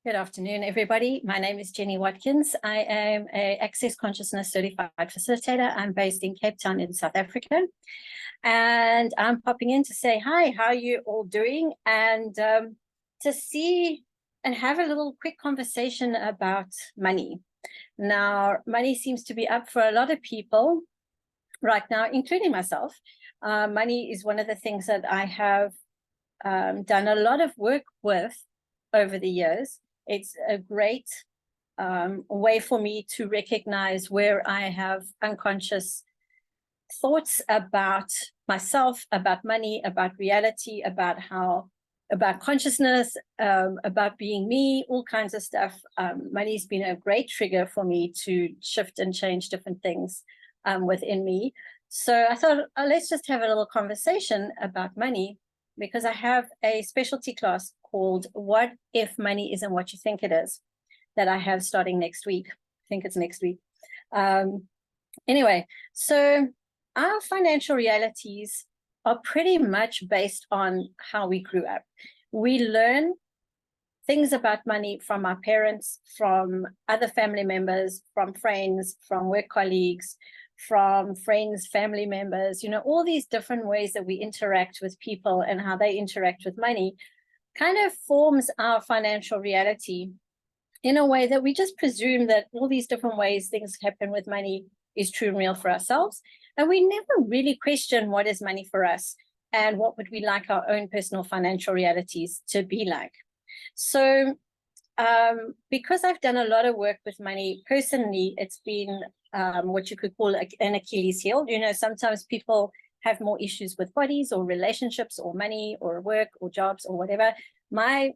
Good afternoon, everybody. My name is Jenny Watkins. I am a Access Consciousness Certified Facilitator. I'm based in Cape Town in South Africa. And I'm popping in to say, hi, how are you all doing? And to see and have a little quick conversation about money. Now, money seems to be up for a lot of people right now, including myself. Money is one of the things that I have done a lot of work with over the years. It's a great way for me to recognize where I have unconscious thoughts about myself, about money, about reality, about consciousness, about being me, all kinds of stuff. Money's been a great trigger for me to shift and change different things within me. So I thought, let's just have a little conversation about money, because I have a specialty class called What If Money Isn't What You Think It Is, that I have starting next week. I think it's next week. Anyway, so our financial realities are pretty much based on how we grew up. We learn things about money from our parents, from other family members, from friends, from work colleagues, from friends, family members, all these different ways that we interact with people and how they interact with money kind of forms our financial reality in a way that we just presume that all these different ways things happen with money is true and real for ourselves. And we never really question what is money for us and what would we like our own personal financial realities to be like. So because I've done a lot of work with money personally, it's been what you could call an Achilles heel. Sometimes people have more issues with bodies or relationships or money or work or jobs or whatever. My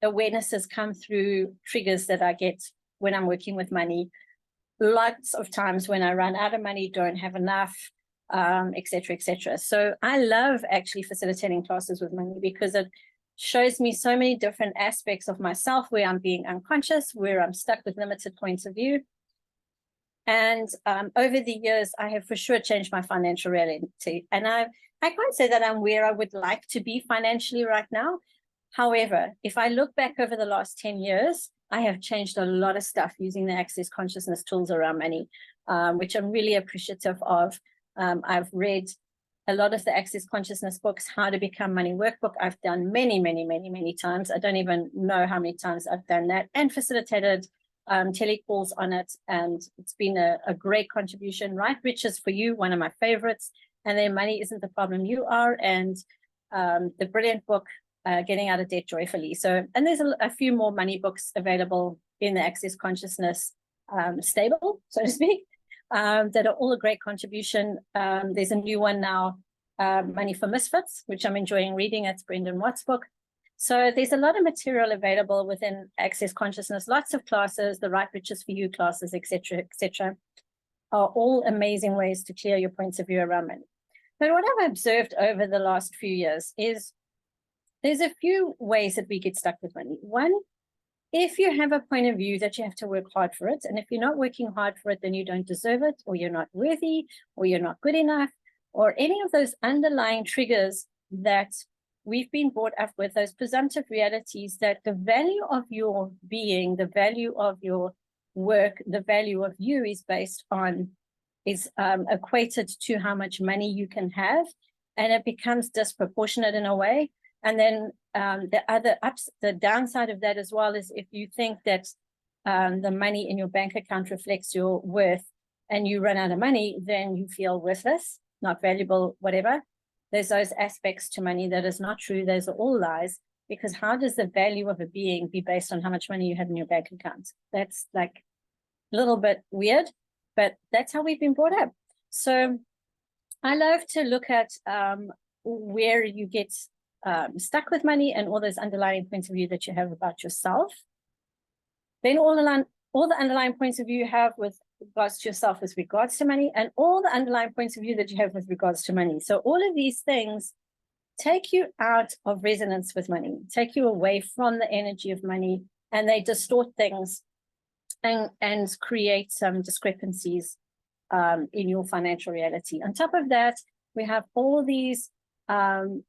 awarenesses come through triggers that I get when I'm working with money. Lots of times when I run out of money, don't have enough, et cetera, et cetera. So I love actually facilitating classes with money because it shows me so many different aspects of myself where I'm being unconscious, where I'm stuck with limited points of view. And over the years, I have for sure changed my financial reality. And I can't say that I'm where I would like to be financially right now. However, if I look back over the last 10 years, I have changed a lot of stuff using the Access Consciousness tools around money, which I'm really appreciative of. I've read a lot of the Access Consciousness books, How to Become Money Workbook. I've done many, many, many, many times. I don't even know how many times I've done that, and facilitated telecalls on it. And it's been a great contribution. Right Riches for You, one of my favorites. And then Money Isn't the Problem You Are. And the brilliant book, Getting Out of Debt Joyfully. So, and there's a few more money books available in the Access Consciousness stable, so to speak, that are all a great contribution. There's a new one now, Money for Misfits, which I'm enjoying reading. It's Brendan Watt's book. So there's a lot of material available within Access Consciousness, lots of classes, the Right Riches for You classes, et cetera, are all amazing ways to clear your points of view around money. But what I've observed over the last few years is there's a few ways that we get stuck with money. One, if you have a point of view that you have to work hard for it, and if you're not working hard for it, then you don't deserve it, or you're not worthy, or you're not good enough, or any of those underlying triggers that we've been brought up with, those presumptive realities that the value of your being, the value of your work, the value of you is equated to how much money you can have, and it becomes disproportionate in a way. And then the downside of that as well is if you think that the money in your bank account reflects your worth and you run out of money, then you feel worthless, not valuable, whatever. There's those aspects to money that is not true. Those are all lies, because how does the value of a being be based on how much money you have in your bank account? That's like a little bit weird, but that's how we've been brought up. So I love to look at where you get stuck with money and all those underlying points of view that you have about yourself. Then all the underlying points of view you have with regards to yourself with regards to money, and all the underlying points of view that you have with regards to money. So all of these things take you out of resonance with money, take you away from the energy of money, and they distort things and create some discrepancies in your financial reality. On top of that, we have all these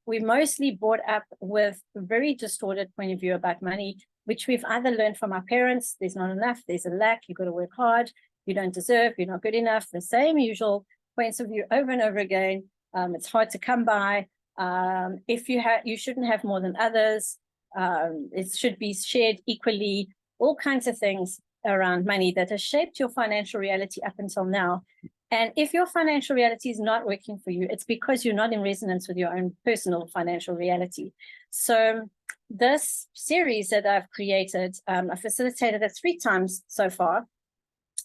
we mostly brought up with a very distorted point of view about money, which we've either learned from our parents. There's not enough, there's a lack, you've got to work hard, you don't deserve, you're not good enough, the same usual points of view over and over again. It's hard to come by. If you shouldn't have more than others. It should be shared equally, all kinds of things around money that has shaped your financial reality up until now. And if your financial reality is not working for you, it's because you're not in resonance with your own personal financial reality. So this series that I've created, I facilitated it 3 times so far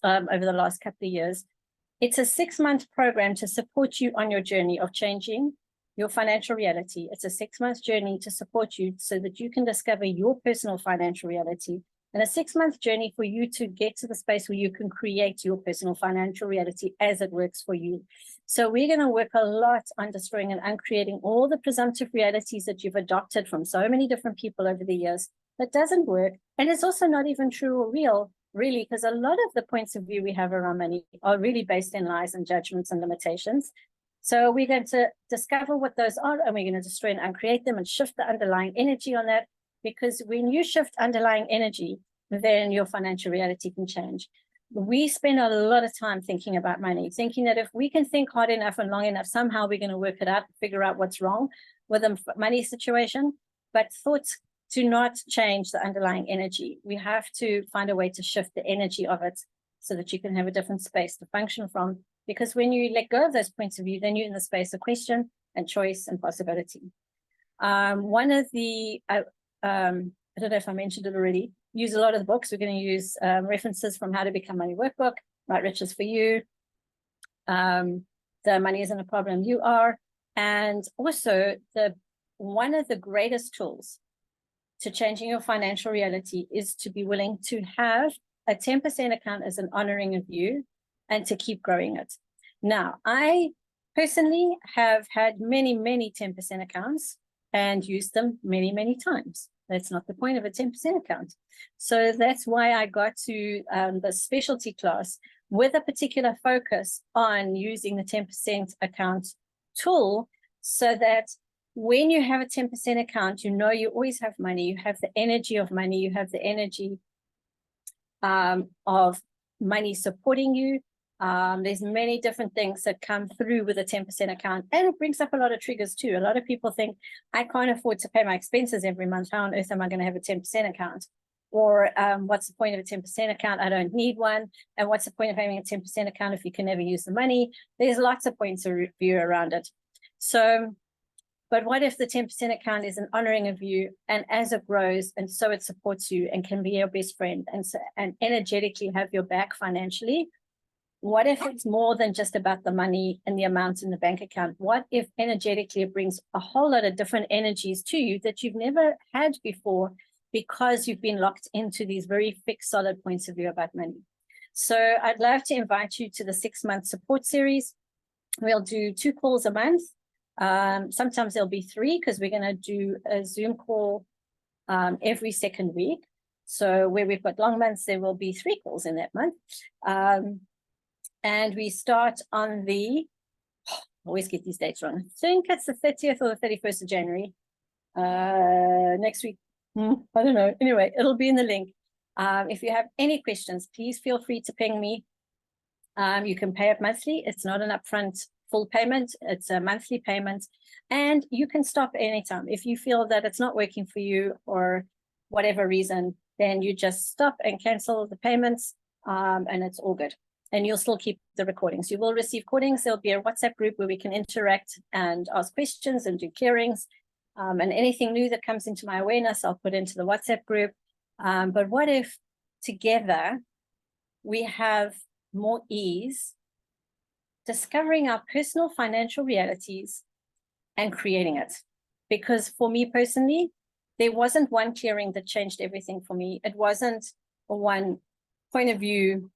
over the last couple of years. It's a 6-month program to support you on your journey of changing your financial reality. It's a 6-month journey to support you so that you can discover your personal financial reality, and a 6-month journey for you to get to the space where you can create your personal financial reality as it works for you. So we're going to work a lot on destroying and uncreating all the presumptive realities that you've adopted from so many different people over the years that doesn't work. And it's also not even true or real, really, because a lot of the points of view we have around money are really based in lies and judgments and limitations. So we're going to discover what those are, and we're going to destroy and uncreate them and shift the underlying energy on that. Because when you shift underlying energy, then your financial reality can change. We spend a lot of time thinking about money, thinking that if we can think hard enough and long enough, somehow we're going to work it out, figure out what's wrong with the money situation. But thoughts do not change the underlying energy. We have to find a way to shift the energy of it so that you can have a different space to function from. Because when you let go of those points of view, then you're in the space of question and choice and possibility. One of the, I don't know if I mentioned it already, use a lot of the books. We're going to use references from How to Become Money Workbook, Right Riches for You, The Money Isn't a Problem, You Are, and also one of the greatest tools to changing your financial reality is to be willing to have a 10% account as an honoring of you and to keep growing it. Now, I personally have had many, many 10% accounts and used them many, many times. That's not the point of a 10% account. So that's why I got to the specialty class with a particular focus on using the 10% account tool, so that when you have a 10% account, you know you always have money, you have the energy of money, you have the energy of money supporting you. There's many different things that come through with a 10% account, and it brings up a lot of triggers too. A lot of people think, I can't afford to pay my expenses every month. How on earth am I going to have a 10% account? Or what's the point of a 10% account? I don't need one. And what's the point of having a 10% account if you can never use the money? There's lots of points of view around it. So, but what if the 10% account is an honoring of you, and as it grows, and so it supports you and can be your best friend and energetically have your back financially? What if it's more than just about the money and the amounts in the bank account? What if energetically it brings a whole lot of different energies to you that you've never had before, because you've been locked into these very fixed, solid points of view about money? So I'd love to invite you to the 6-month support series. We'll do 2 calls a month. Sometimes there'll be 3, because we're going to do a Zoom call every second week. So where we've got long months, there will be 3 calls in that month. And we start on I always get these dates wrong. I think it's the 30th or the 31st of January. Next week, I don't know. Anyway, it'll be in the link. If you have any questions, please feel free to ping me. You can pay it monthly. It's not an upfront full payment. It's a monthly payment. And you can stop anytime. If you feel that it's not working for you or whatever reason, then you just stop and cancel the payments, and it's all good. And you'll still keep the recordings. You will receive recordings. There'll be a WhatsApp group where we can interact and ask questions and do clearings. And anything new that comes into my awareness, I'll put into the WhatsApp group. But what if together we have more ease discovering our personal financial realities and creating it? Because for me personally, there wasn't one clearing that changed everything for me. It wasn't one point of view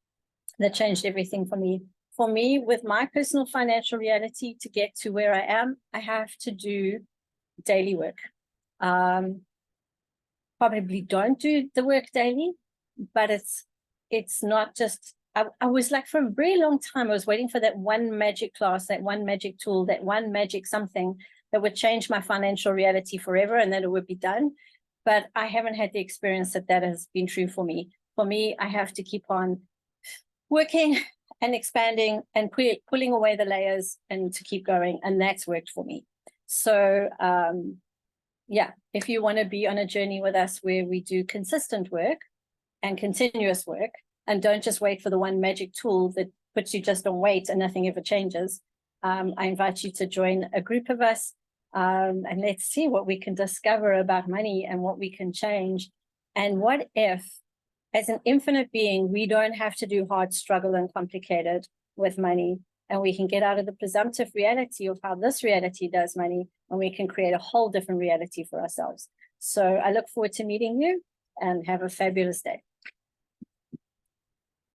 that changed everything for me. For me, with my personal financial reality, to get to where I am, I have to do daily work. Probably don't do the work daily, but it's not just, I was like, for a very long time, I was waiting for that one magic class, that one magic tool, that one magic something that would change my financial reality forever and that it would be done. But I haven't had the experience that that has been true for me. For me, I have to keep on working and expanding and pulling away the layers and to keep going. And that's worked for me. So, yeah, if you want to be on a journey with us where we do consistent work and continuous work, and don't just wait for the one magic tool that puts you just on wait and nothing ever changes, I invite you to join a group of us, and let's see what we can discover about money and what we can change. And what if, as an infinite being, we don't have to do hard struggle and complicated with money, and we can get out of the presumptive reality of how this reality does money, and we can create a whole different reality for ourselves. So I look forward to meeting you, and have a fabulous day.